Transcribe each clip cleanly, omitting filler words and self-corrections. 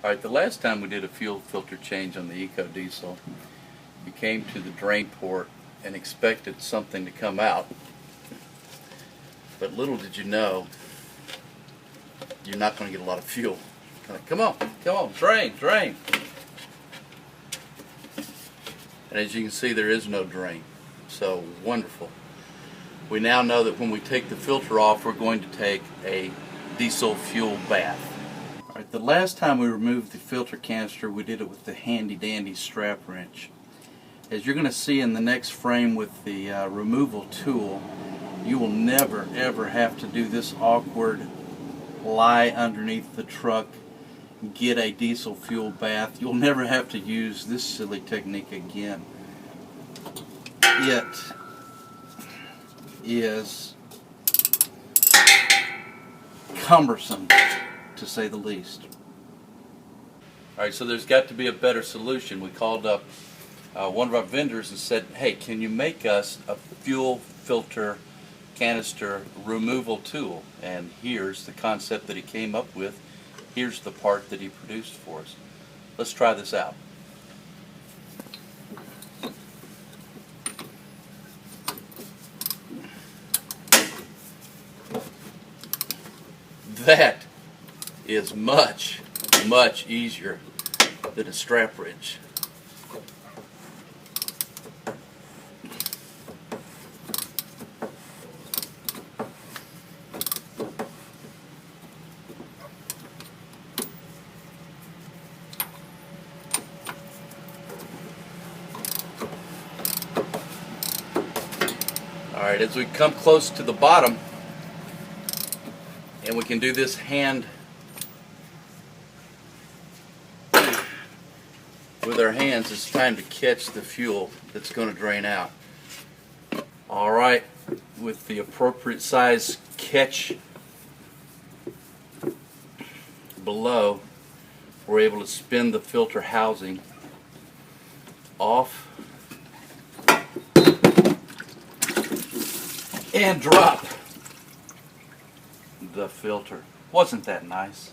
Alright, the last time we did a fuel filter change on the EcoDiesel, we came to the drain port and expected something to come out. But little did you know, you're not going to get a lot of fuel. Come on, drain. And as you can see, there is no drain. So wonderful. We now know that when we take the filter off, we're going to take a diesel fuel bath. Alright, the last time we removed the filter canister, we did it with the handy dandy strap wrench. As you're going to see in the next frame with the removal tool, you will never ever have to do this awkward lie underneath the truck, get a diesel fuel bath. You'll never have to use this silly technique again. It is cumbersome, to say the least. Alright, so there's got to be a better solution. We called up one of our vendors and said, hey, can you make us a fuel filter canister removal tool? And here's the concept that he came up with. Here's the part that he produced for us. Let's try this out. That is much easier than a strap wrench. Alright, as we come close to the bottom, and we can do this hand with our hands, it's time to catch the fuel that's going to drain out. Alright, with the appropriate size catch below, we're able to spin the filter housing off and drop the filter. Wasn't that nice?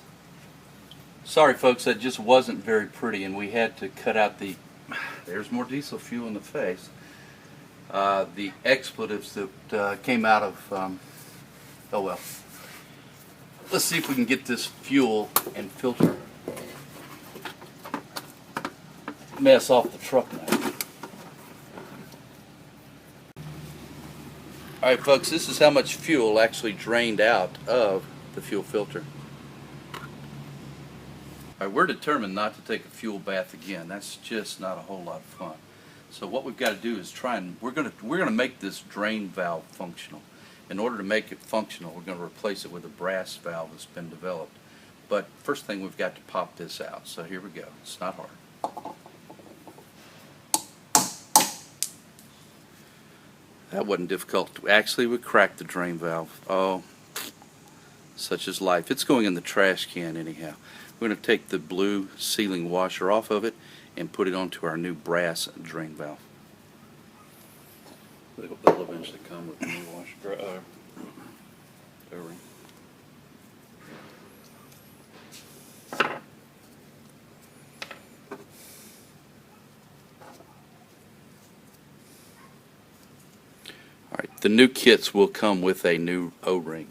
Sorry folks, that just wasn't very pretty, and we had to cut out the, there's more diesel fuel in the face, the expletives that came out of, oh well. Let's see if we can get this fuel and filter mess off the truck now. Alright folks, this is how much fuel actually drained out of the fuel filter. Alright, we're determined not to take a fuel bath again. That's just not a whole lot of fun. So what we've got to do is try and we're gonna make this drain valve functional. In order to make it functional, we're going to replace it with a brass valve that's been developed. But first thing, we've got to pop this out. So here we go. It's not hard. That wasn't difficult. Actually, we cracked the drain valve. Oh, such is life. It's going in the trash can anyhow. We're going to take the blue sealing washer off of it and put it onto our new brass drain valve. They'll eventually come with the new washer. O-ring. Alright, the new kits will come with a new O-ring.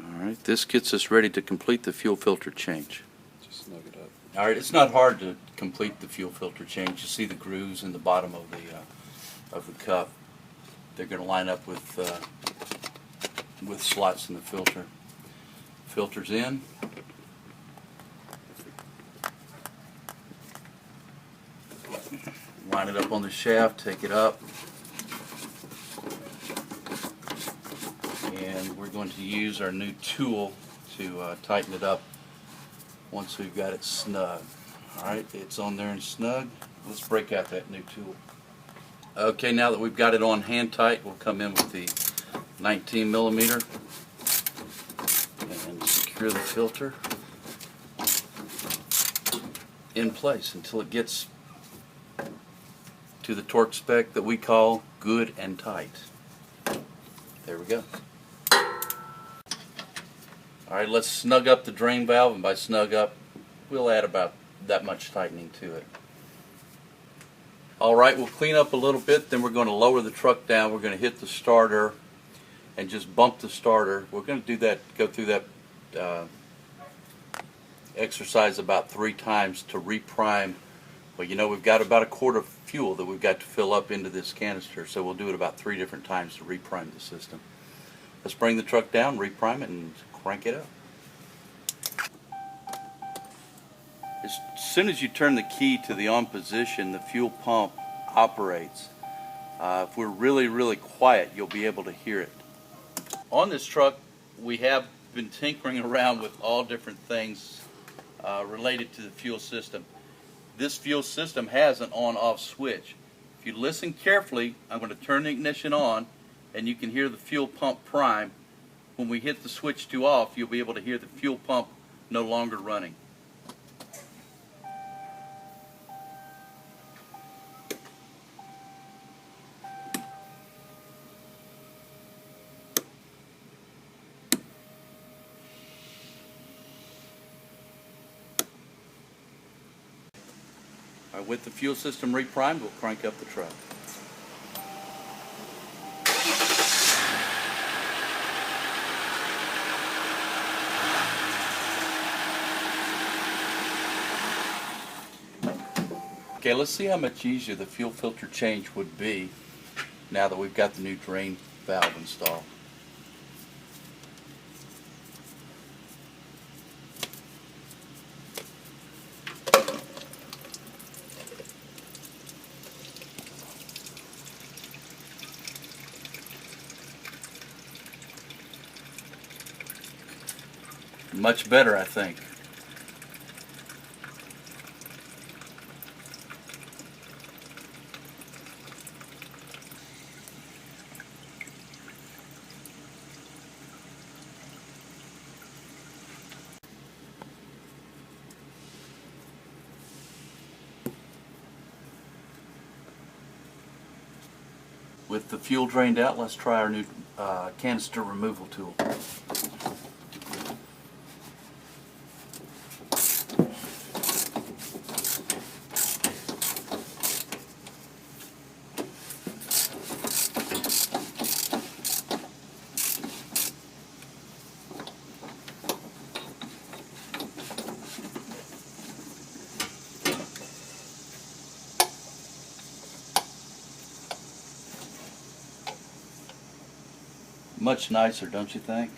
Alright, this gets us ready to complete the fuel filter change. Just snug it up. Alright, it's not hard to complete the fuel filter change. You see the grooves in the bottom of the cup. They're going to line up with slots in the filter. Filter's in. Line it up on the shaft, take it up, and we're going to use our new tool to tighten it up once we've got it snug. Alright, it's on there and snug. Let's break out that new tool. Okay, now that we've got it on hand tight, we'll come in with the 19mm and secure the filter in place until it gets to the torque spec that we call good and tight. There we go. Alright, let's snug up the drain valve, and by snug up, we'll add about that much tightening to it. Alright, we'll clean up a little bit, then we're going to lower the truck down. We're going to hit the starter and just bump the starter. We're going to do that, go through that exercise about 3 times to reprime. Well, you know, we've got about a quart of fuel that we've got to fill up into this canister, so we'll do it about 3 different times to reprime the system. Let's bring the truck down, reprime it, and crank it up. As soon as you turn the key to the on position, the fuel pump operates. If we're really quiet, you'll be able to hear it. On this truck, we have been tinkering around with all different things related to the fuel system. This fuel system has an on-off switch. If you listen carefully, I'm going to turn the ignition on, and you can hear the fuel pump prime. When we hit the switch to off, you'll be able to hear the fuel pump no longer running. With the fuel system reprimed, we'll crank up the truck. Okay, let's see how much easier the fuel filter change would be now that we've got the new drain valve installed. Much better, I think. With the fuel drained out, let's try our new canister removal tool. Much nicer, don't you think?